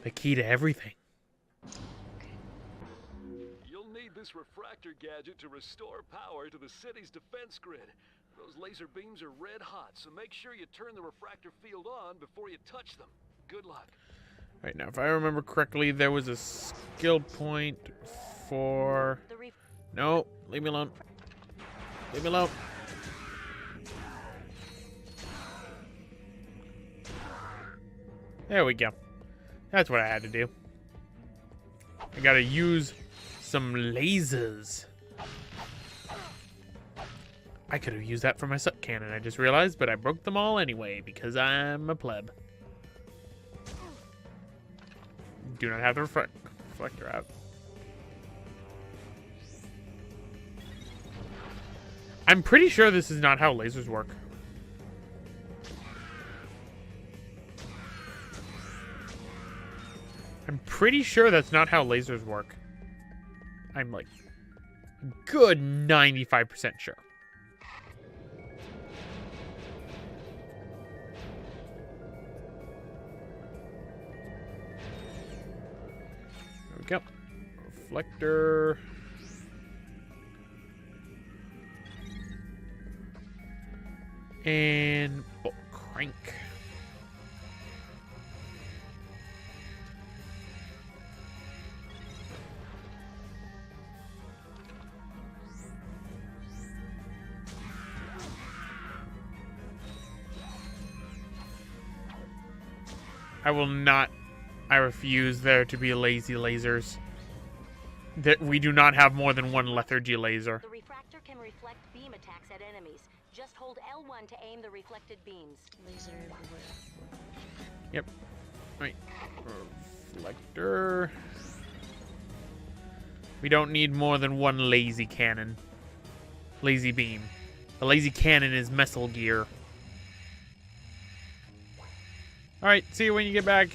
The key to everything. You'll need this refractor gadget to restore power to the city's defense grid. Those laser beams are red hot, so make sure you turn the refractor field on before you touch them. Good luck. Right, now, if I remember correctly, there was a skill point for... No, leave me alone. Leave me alone. There we go. That's what I had to do. I gotta use some lasers. I could have used that for my suck cannon, I just realized, but I broke them all anyway because I'm a pleb. Do not have the reflector out. I'm pretty sure this is not how lasers work. I'm pretty sure that's not how lasers work. I'm like a good 95% sure. There we go. Reflector. And bolt crank. I will not. I refuse there to be lazy lasers. That we do not have more than one lethargy laser. The refractor can reflect beam attacks at enemies. Just hold L1 to aim the reflected beams. Laser everywhere. Yep. Right. Reflector. We don't need more than one lazy cannon. Lazy beam. The lazy cannon is Metal Gear. Alright, see you when you get back.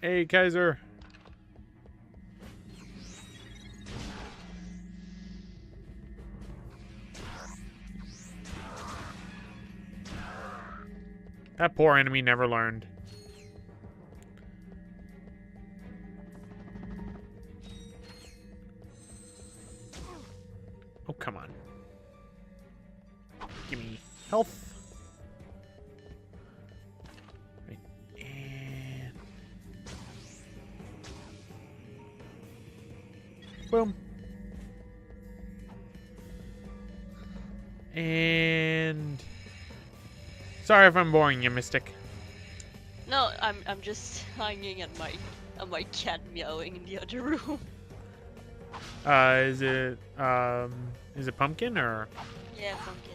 Hey, Kaiser. That poor enemy never learned. Oh, come on. Give me health. Right. And... boom. And... sorry if I'm boring you, Mystic. No, I'm just hanging at my cat meowing in the other room. Is it Pumpkin or? Yeah, pumpkin.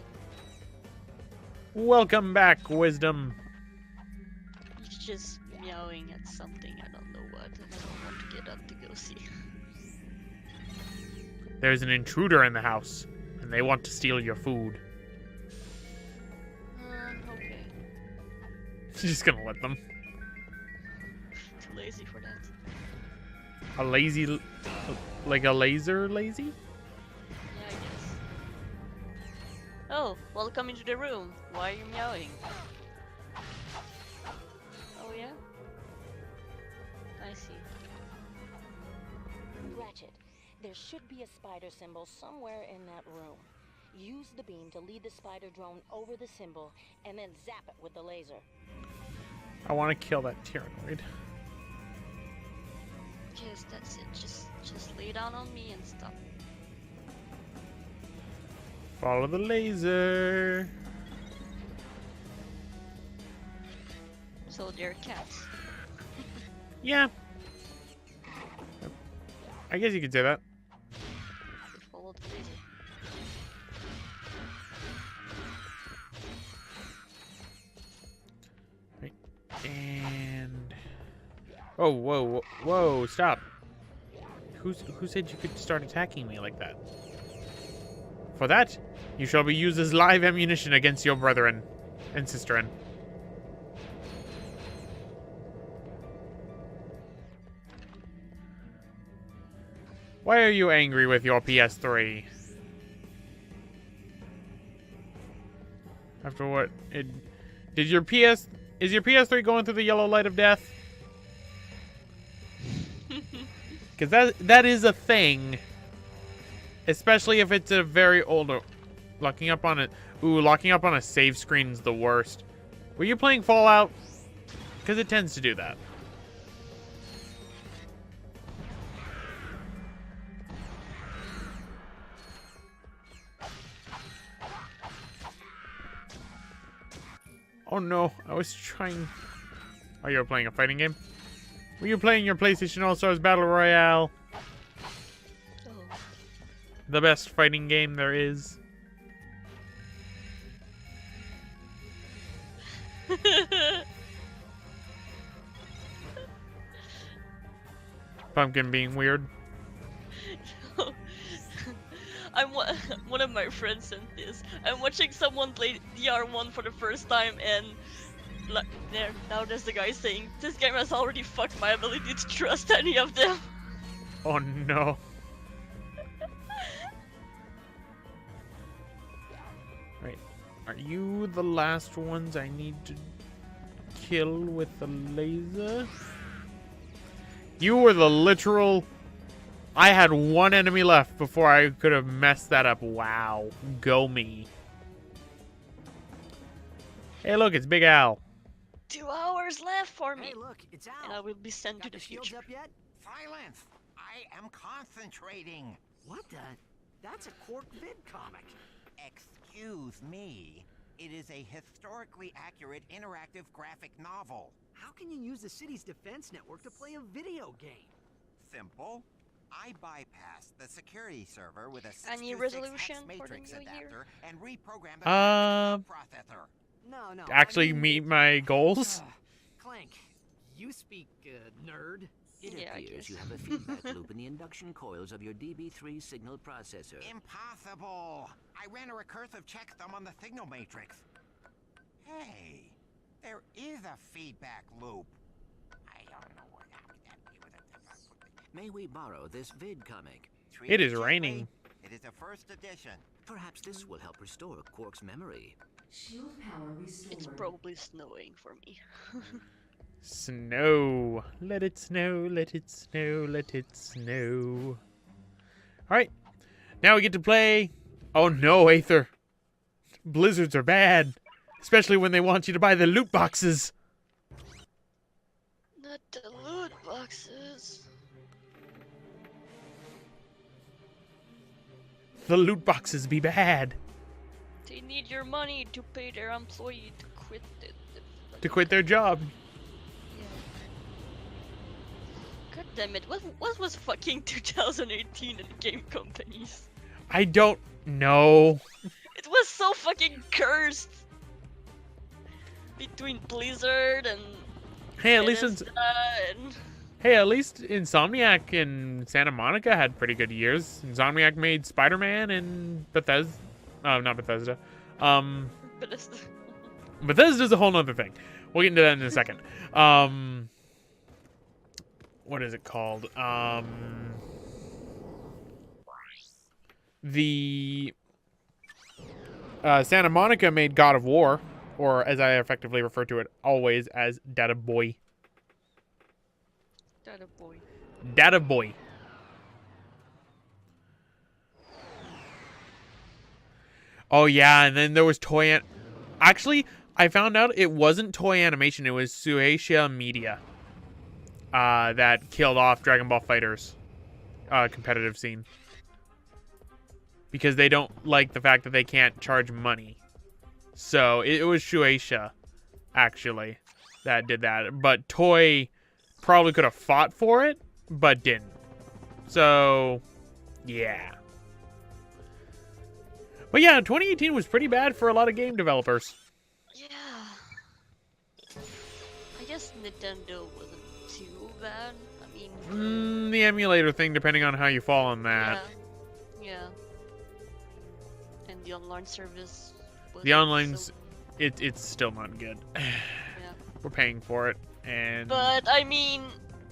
Welcome back, Wisdom. He's just meowing at something, I don't know what, and I don't want to get up to go see. There's an intruder in the house, and they want to steal your food. Okay. You're just gonna let them. Too lazy for that. A lazy, like a laser lazy? Yeah, I guess. Oh, welcome into the room. Why are you meowing? Oh yeah? I see. Ratchet, there should be a spider symbol somewhere in that room. Use the beam to lead the spider drone over the symbol, and then zap it with the laser. I want to kill that Tyrannoid. Yes, that's it. Just lay down on me and stop. Follow the laser. So they're cats. Yeah. I guess you could say that. They follow the laser. Right. And oh, whoa, whoa, stop. Who said you could start attacking me like that? For that, you shall be used as live ammunition against your brethren and sisterin. Why are you angry with your PS3? After what it is your PS3 going through the yellow light of death? Because that is a thing. Especially if it's a very old... Locking up on it. Ooh, locking up on a save screen's the worst. Were you playing Fallout? Because it tends to do that. Oh no, I was trying... Oh, you were playing a fighting game? Were you playing your PlayStation All-Stars Battle Royale? Oh. The best fighting game there is. Pumpkin being weird. One of my friends sent this. I'm watching someone play DR1 for the first time, and now there's the guy saying, "This game has already fucked my ability to trust any of them." Oh no. Right. Are you the last ones I need to kill with the laser? You were the literal... I had one enemy left before I could have messed that up. Wow. Go me. Hey, look, it's Big Al. 2 hours left for me. Hey, look, it's Al. And I will be sent to Got the the shields future. up yet? Silence! I am concentrating. What the? That's a Qwark Vid-Comic. Excuse me. It is a historically accurate interactive graphic novel. How can you use the city's defense network to play a video game? Simple. I bypassed the security server with a Any 626 resolution hex for the matrix new year? adapter and reprogrammed the processor. No. Actually I mean, meet my goals? Clank, you speak, nerd. It Yeah, I appears guess. you have a feedback loop in the induction coils of your DB3 signal processor. Impossible! I ran a recursive checksum on the signal matrix. Hey, there is a feedback loop. I don't know what happened. May we borrow this vid-comic? Treat It is gently. raining. It is a first edition. Perhaps this will help restore Qwark's memory. Shield power restored. It's probably snowing for me. Snow. Let it snow, let it snow, let it snow. Alright. Now we get to play... Oh no, Aether. Blizzards are bad. Especially when they want you to buy the loot boxes. Not the loot boxes. The loot boxes be bad. They need your money to pay their employee to quit it. To quit their job. Yeah. God damn it, what was fucking 2018 in game companies? I don't know. It was so fucking cursed! Between Blizzard and Hey, at least Bethesda and... Hey, at least Insomniac and Santa Monica had pretty good years. Insomniac made Spider-Man and Bethesda. Not Bethesda. Bethesda. Bethesda's a whole nother thing. We'll get into that in a second. What is it called? The Santa Monica made God of War, or as I effectively refer to it always as Data Boy. Data boy. Data Boy. Oh yeah, and then there was Actually, I found out it wasn't Toy Animation, it was Shueisha Media. That killed off Dragon Ball FighterZ competitive scene. Because they don't like the fact that they can't charge money. So it was Shueisha, actually, that did that. But Toy probably could have fought for it, but didn't. So, yeah. But yeah, 2018 was pretty bad for a lot of game developers. Yeah. I guess Nintendo wasn't too bad. I mean... The emulator thing, depending on how you fall on that. Yeah. And the online service... The online's... It's still not good. Yeah. We're paying for it, and... But, I mean,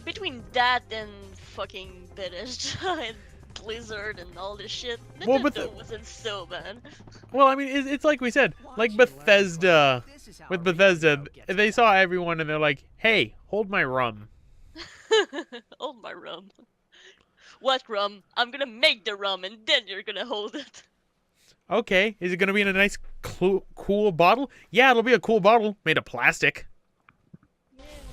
between that and fucking Bethesda and Blizzard and all this shit, Well, Nintendo wasn't so bad. Well, I mean, it's like we said. Like Bethesda. With Bethesda, they saw everyone and they're like, hey, hold my rum. Oh, my rum. What rum? I'm gonna make the rum and then you're gonna hold it. Okay, is it gonna be in a nice, cool bottle? Yeah, it'll be a cool bottle made of plastic.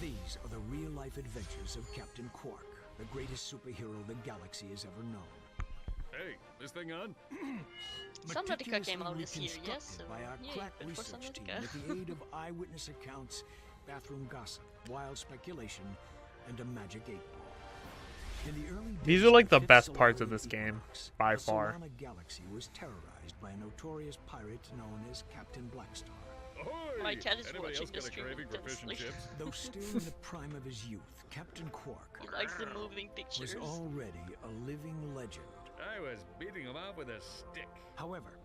These are the real-life adventures of Captain Qwark, the greatest superhero the galaxy has ever known. Hey, this thing on? Subnautica came out this year, yes? So by our yay, crack good for research team Subnautica. with the aid of eyewitness accounts, bathroom gossip, wild speculation, and a magic 8-ball. In the early These days are like the of the best Fifth parts of Solar this game, Equinox, by the far. Solana galaxy was terrorized by a notorious pirate known as Captain Blackstar. Ahoy! My cat is Anybody watching else the got a stream craving for fish and intensely. chips? Though still in the prime of his youth, Captain Qwark He likes the moving was pictures. already a living legend. I was beating him up with a stick. However,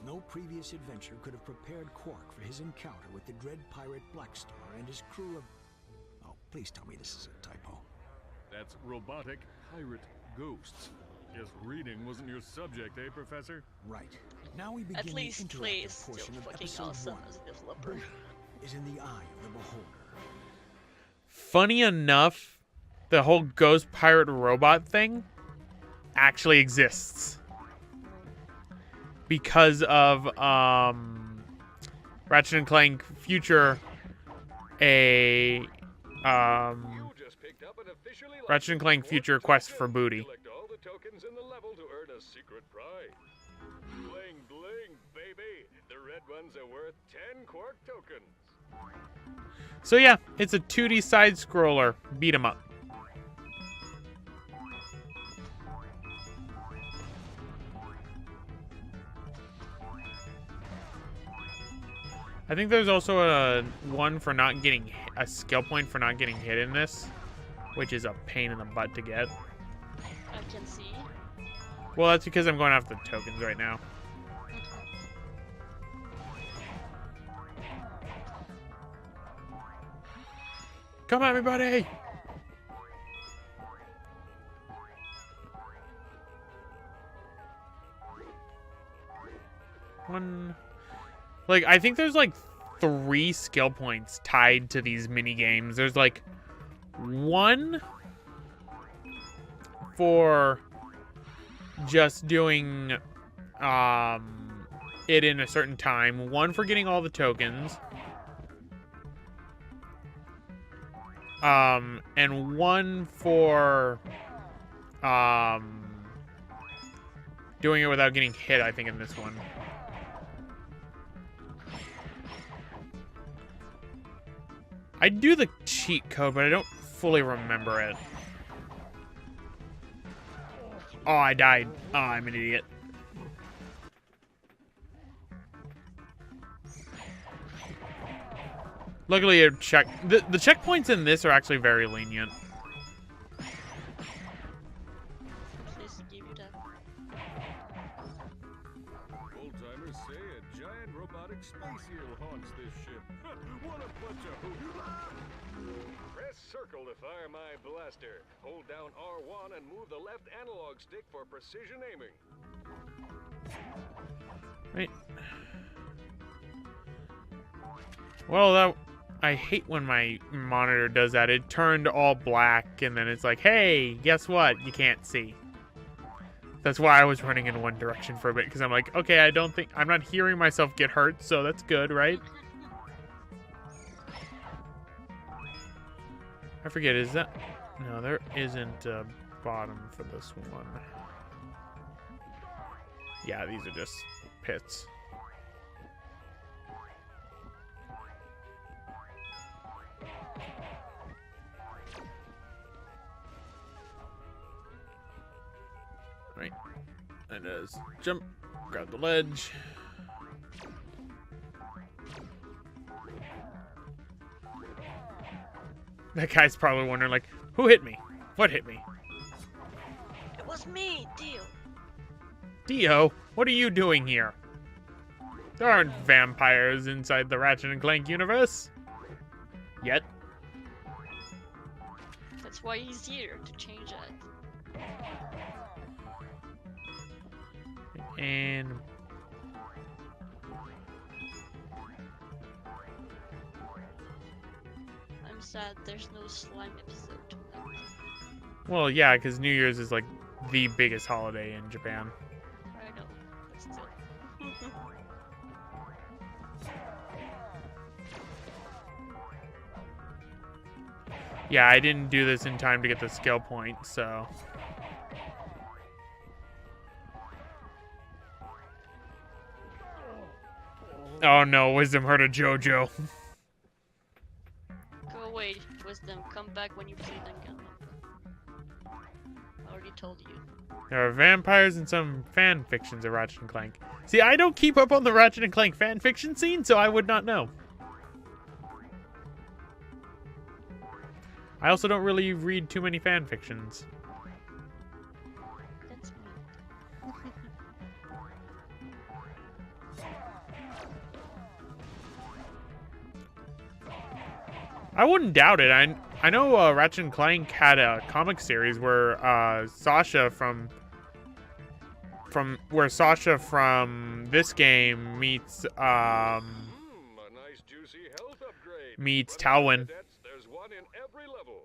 no previous adventure could have prepared Qwark for his encounter with the dread pirate Blackstar and his crew of... Oh, please tell me this is a typo. That's robotic pirate ghosts. Guess reading wasn't your subject, eh, Professor? Right. Now we begin At least the Clay interactive is still portion of fucking episode awesome 1. as a developer. Is in the eye of the beholder. Funny enough, the whole ghost pirate robot thing actually exists. Because of Ratchet and Clank Future, Ratchet and Clank Future Quest for Booty. Collect all the tokens in the level to earn a secret prize. Bling bling, baby. The red ones are worth 10 Qwark tokens. So yeah, it's a 2D side scroller beat 'em up. I think there's also a one for not getting a skill point for not getting hit in this, which is a pain in the butt to get. I can see. Well, that's because I'm going after the tokens right now. Come at me, buddy! One... Like, I think there's, like, 3 skill points tied to these mini games. There's, like, 1 for just doing, it in a certain time. 1 for getting all the tokens. And 1 for, doing it without getting hit, I think, in this one. I do the cheat code, but I don't fully remember it. Oh, I died. Oh, I'm an idiot. Luckily, the checkpoints in this are actually very lenient. Please give you that. Old-timers say a giant robotic space eel haunts this ship. What a bunch of hoops. Press circle to fire my blaster. Hold down R1 and move the left analog stick for precision aiming. Right. Well, I hate when my monitor does that. It turned all black, and then it's like, hey, guess what? You can't see. That's why I was running in one direction for a bit, because I'm like, okay, I'm not hearing myself get hurt, so that's good, right? I forget, is that... No, there isn't a bottom for this one. Yeah, these are just pits. Right. And as jump, grab the ledge. That guy's probably wondering, like, who hit me? What hit me? It was me, Dio. Dio, what are you doing here? There aren't vampires inside the Ratchet and Clank universe. Yet. That's why he's here, to change that. And... I'm sad there's no slime episode tonight. Well, yeah, because New Year's is, like, the biggest holiday in Japan. I know, but still. Yeah, I didn't do this in time to get the skill point, so. Oh no, Wisdom heard a JoJo. Go away, Wisdom. Come back when you play Danganronpa. I already told you. There are vampires and some fan fictions of Ratchet and Clank. See, I don't keep up on the Ratchet and Clank fan fiction scene, so I would not know. I also don't really read too many fan fictions. That's me. I wouldn't doubt it. I know Ratchet and Clank had a comic series where Sasha from this game meets A nice juicy health upgrade. meets But Talwyn. there's one in every level.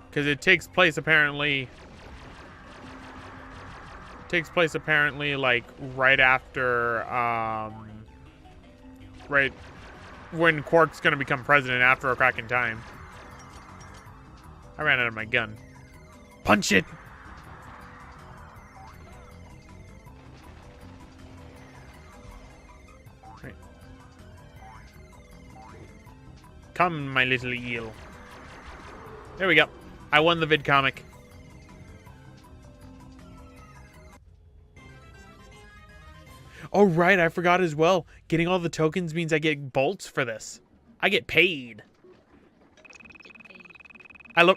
Because it takes place apparently like right after right when Qwark's gonna become president after a crack in time. I ran out of my gun. Punch it! Right. Come, my little eel. There we go. I won the Vid-Comic. Oh, right. I forgot as well. Getting all the tokens means I get bolts for this. I get paid. I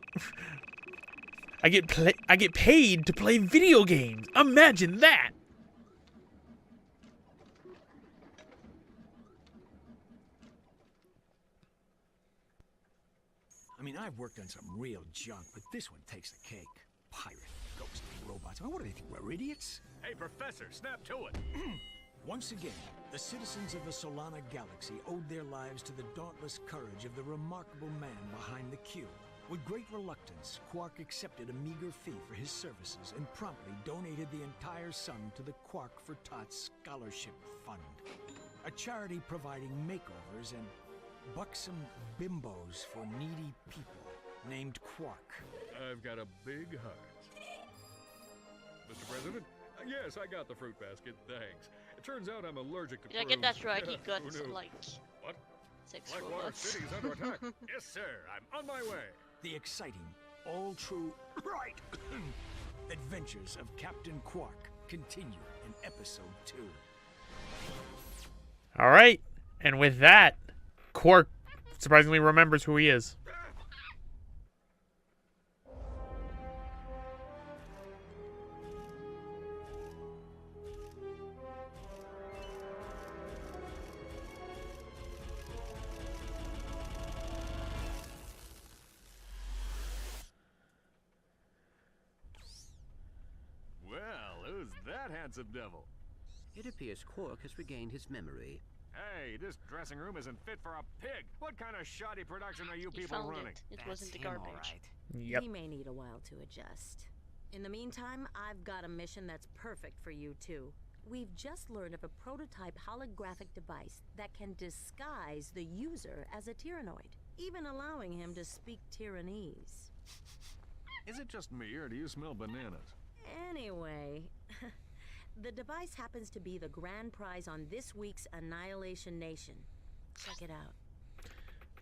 get paid to play video games. Imagine that. I mean, I've worked on some real junk, but this one takes the cake. Pirate, ghost, robots. I mean, what do they think? We're idiots? Hey, Professor, snap to it. Once again, the citizens of the Solana Galaxy owed their lives to the dauntless courage of the remarkable man behind the cube. With great reluctance, Qwark accepted a meager fee for his services and promptly donated the entire sum to the Qwark for Tots Scholarship Fund, a charity providing makeovers and buxom bimbos for needy people named Qwark. I've got a big heart. Mr. President? Yes, I got the fruit basket, thanks. It turns out I'm allergic to Did I get that right? He got, Who knew? like, What? sex Blackwater robots. City's under attack. Yes, sir. I'm on my way. The exciting, all-true, right, adventures of Captain Qwark continue in Episode 2. All right. And with that, Qwark surprisingly remembers who he is. Well, who's that handsome devil? It appears Qwark has regained his memory. Hey, this dressing room isn't fit for a pig. What kind of shoddy production are you He people found running? it. It That's was in the him, all garbage. right. Yep. He may need a while to adjust. In the meantime, I've got a mission that's perfect for you two. We've just learned of a prototype holographic device that can disguise the user as a Tyrannoid, even allowing him to speak Tyrannese. Is it just me, or do you smell bananas? Anyway, the device happens to be the grand prize on this week's Annihilation Nation. Check it out.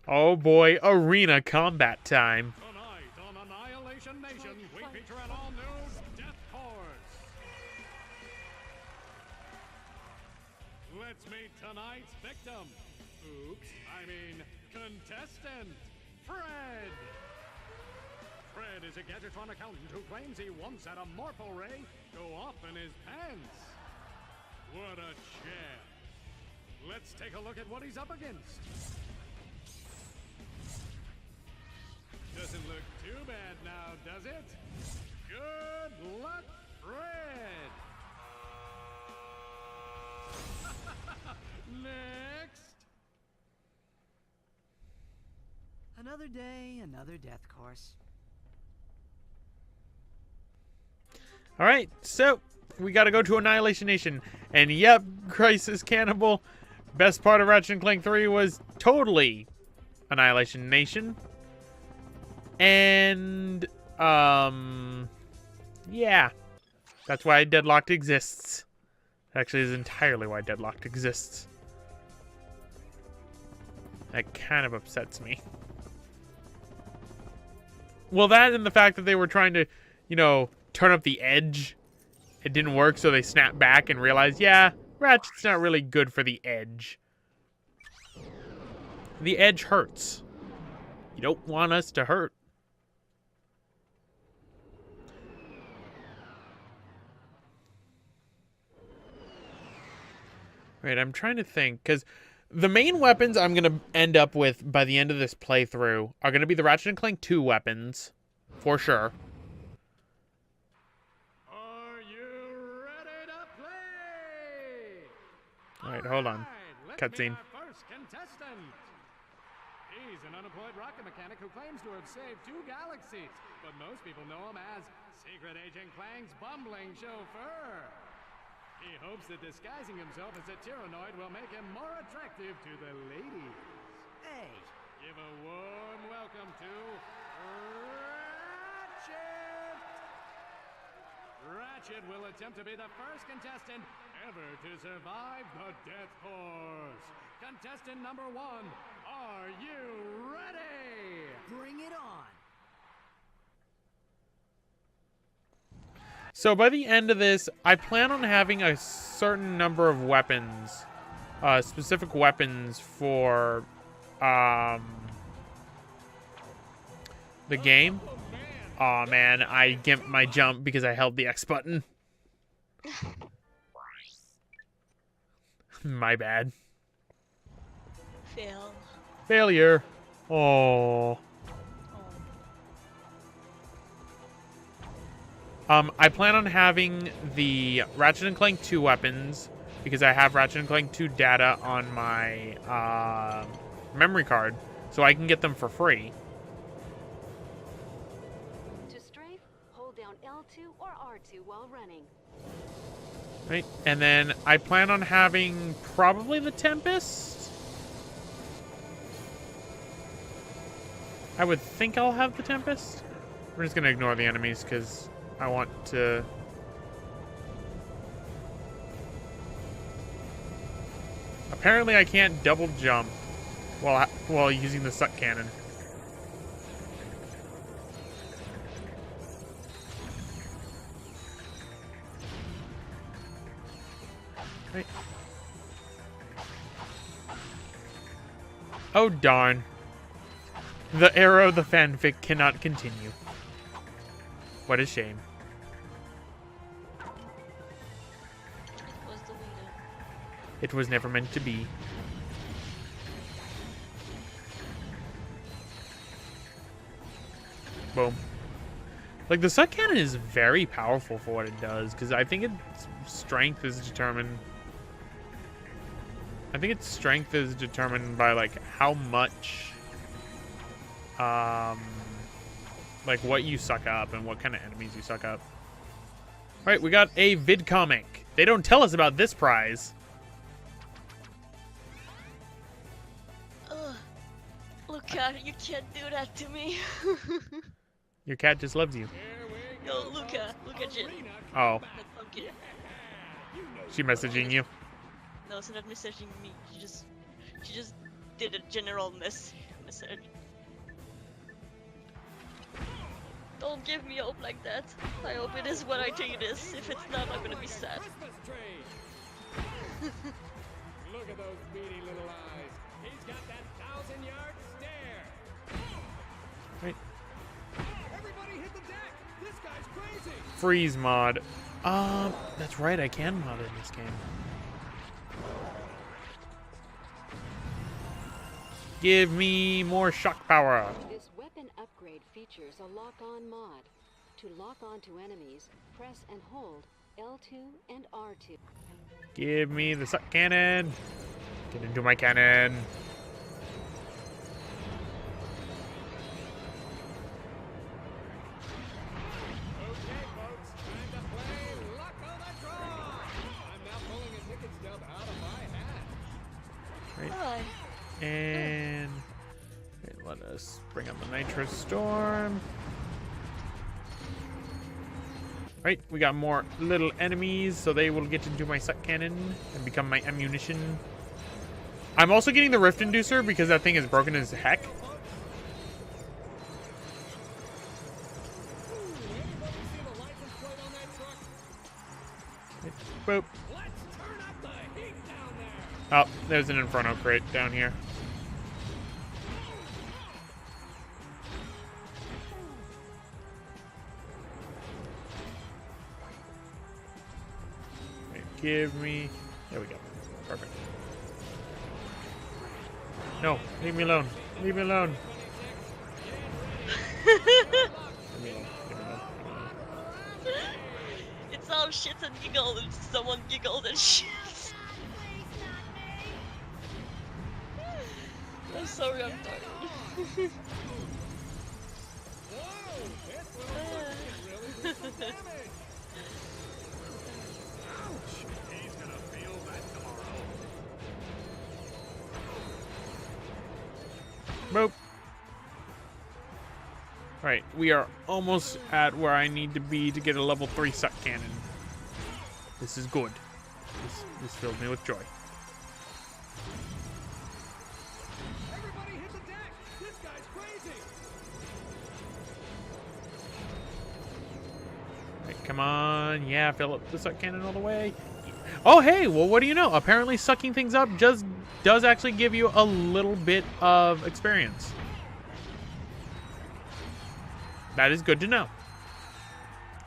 Oh boy, arena combat time. Tonight on Annihilation Nation, we feature an all-new Death Course. Let's meet tonight's victim. Oops, I mean contestant, Fred. Fred is a Gadgetron accountant who claims he once had a Morpho Ray go off in his pants. What a champ. Let's take a look at what he's up against. Doesn't look too bad now, does it? Good luck, Fred! Next! Another day, another death course. All right, so we got to go to Annihilation Nation. And yep, Crisis Cannibal. Best part of Ratchet Clank 3 was totally Annihilation Nation. And, yeah. That's why Deadlocked exists. Actually, is entirely why Deadlocked exists. That kind of upsets me. Well, that and the fact that they were trying to, you know, turn up the edge. It didn't work, so they snapped back and realized, yeah, Ratchet's not really good for the edge. The edge hurts. You don't want us to hurt. Right, I'm trying to think, because the main weapons I'm going to end up with by the end of this playthrough are going to be the Ratchet & Clank 2 weapons, for sure. Are you ready to play? Alright, hold on. Cutscene. First contestant. He's an unemployed rocket mechanic who claims to have saved 2 galaxies, but most people know him as Secret Agent Clang's bumbling chauffeur. He hopes that disguising himself as a Tyrannoid will make him more attractive to the ladies. Hey, Give a warm welcome to Ratchet! Ratchet will attempt to be the first contestant ever to survive the Death Course. Contestant number 1, are you ready? bring it on. So by the end of this, I plan on having a certain number of weapons, specific weapons for the game. Aw, man, I gimped my jump because I held the X button. My bad. Fail. Failure. Oh. I plan on having the Ratchet & Clank 2 weapons because I have Ratchet & Clank 2 data on my memory card, so I can get them for free. To strafe, hold down L2 or R2 while running. Right, and then I plan on having probably the Tempest. I would think I'll have the Tempest. We're just gonna ignore the enemies because I want to... Apparently I can't double jump while using the suck cannon. Right. Oh darn. The era of the fanfic cannot continue. What a shame. Was the leader. It was never meant to be. Boom. Like, the suck cannon is very powerful for what it does, because I think its strength is determined... I think its strength is determined by, like, how much... like, what you suck up and what kind of enemies you suck up. Alright, we got a Vid-Comic. They don't tell us about this prize. Look at you can't do that to me. Your cat just loves you. No, look at you. Oh, That pumpkin. she messaging you? No, it's not messaging me. She just did a general message. Don't give me hope like that. I hope it is what I think it is. If it's not, I'm gonna be sad. Look at those beady little eyes. He's got that 1,000-yard stare. Right. Everybody hit the deck. This guy's crazy. Freeze mod. That's right, I can mod in this game. Give me more shock power. This weapon upgrade features a lock-on mod. To lock on to enemies, press and hold L2 and R2. Give me the suck cannon. Get into my cannon. Okay, folks, time to play And okay, let us bring on the Nitro Storm. Right, we got more little enemies, so they will get into my suck cannon and become my ammunition. I'm also getting the Rift Inducer because that thing is broken as heck. Boop. Oh, there's an Inferno crate down here. Give me... There we go. Perfect. No, leave me alone. Leave me alone. Leave me alone. Leave me alone. It's all shit and giggle and someone giggled and shit. I'm sorry, I'm tired. Boop. Alright, we are almost at where I need to be to get a level 3 suck cannon. This is good. This fills me with joy. Everybody hit the deck! This guy's crazy! Right, come on. Yeah, fill up the suck cannon all the way. Oh, hey, well, what do you know? Apparently sucking things up just does actually give you a little bit of experience. That is good to know.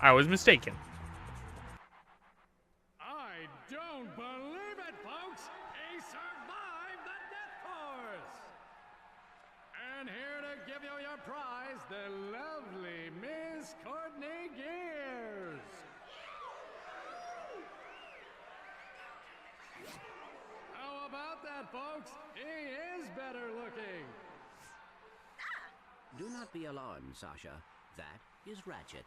I was mistaken. I don't believe it, folks! He survived the death course! And here to give you your prize, the lovely Miss Courtney Gears! How about that, folks? He is better looking! Do not be alarmed, Sasha. That is Ratchet.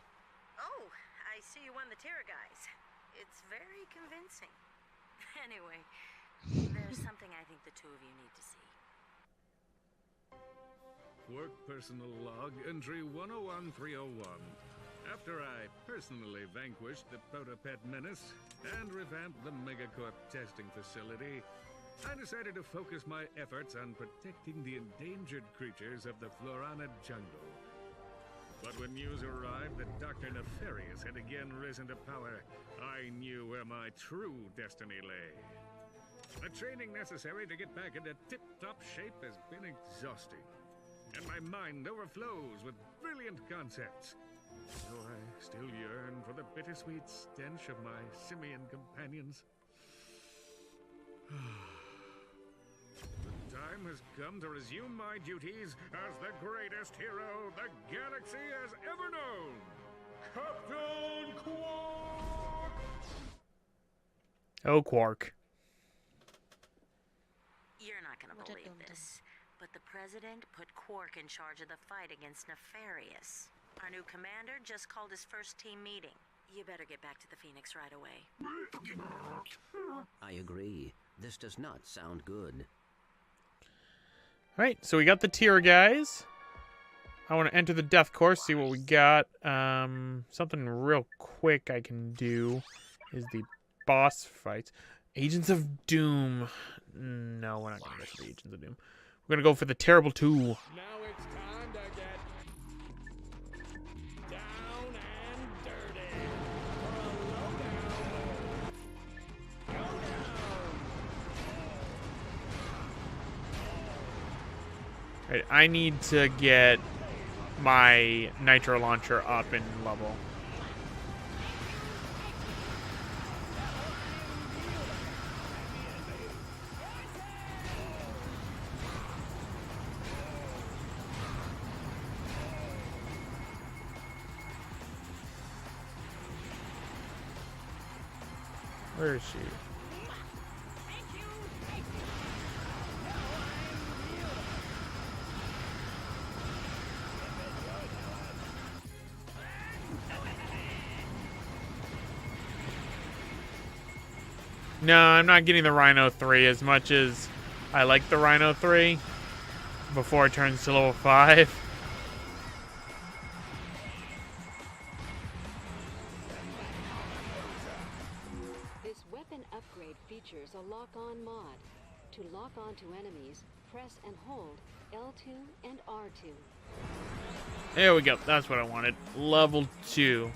Oh, I see you won the Terror guys. It's very convincing. Anyway, there's something I think the two of you need to see. Qwark personal log, entry 101301. After I personally vanquished the Protopet menace and revamped the Megacorp testing facility, I decided to focus my efforts on protecting the endangered creatures of the Florana jungle. But when news arrived that Dr. Nefarious had again risen to power, I knew where my true destiny lay. The training necessary to get back into tip-top shape has been exhausting, and my mind overflows with brilliant concepts. So I still yearn for the bittersweet stench of my simian companions. The time has come to resume my duties as the greatest hero the galaxy has ever known, Captain Qwark! Oh, Qwark. You're not gonna believe this, but the president put Qwark in charge of the fight against Nefarious. Our new commander just called his first team meeting. You better get back to the Phoenix right away. I agree. This does not sound good. Alright, so we got the tier guys. I want to enter the death course, see what we got. Something real quick I can do is the boss fights. Agents of Doom. No, we're not going to go for the Agents of Doom. We're going to go for the Terrible 2. Now it's time to get down and dirty for a lowdown. Right, I need to get my Nitro Launcher up in level. Where is she? No, I'm not getting the Rhino 3 as much as I like the Rhino 3 before it turns to level 5. This weapon upgrade features a lock-on mod. To lock onto enemies, press and hold L2 and R2. There we go. That's what I wanted. Level 2.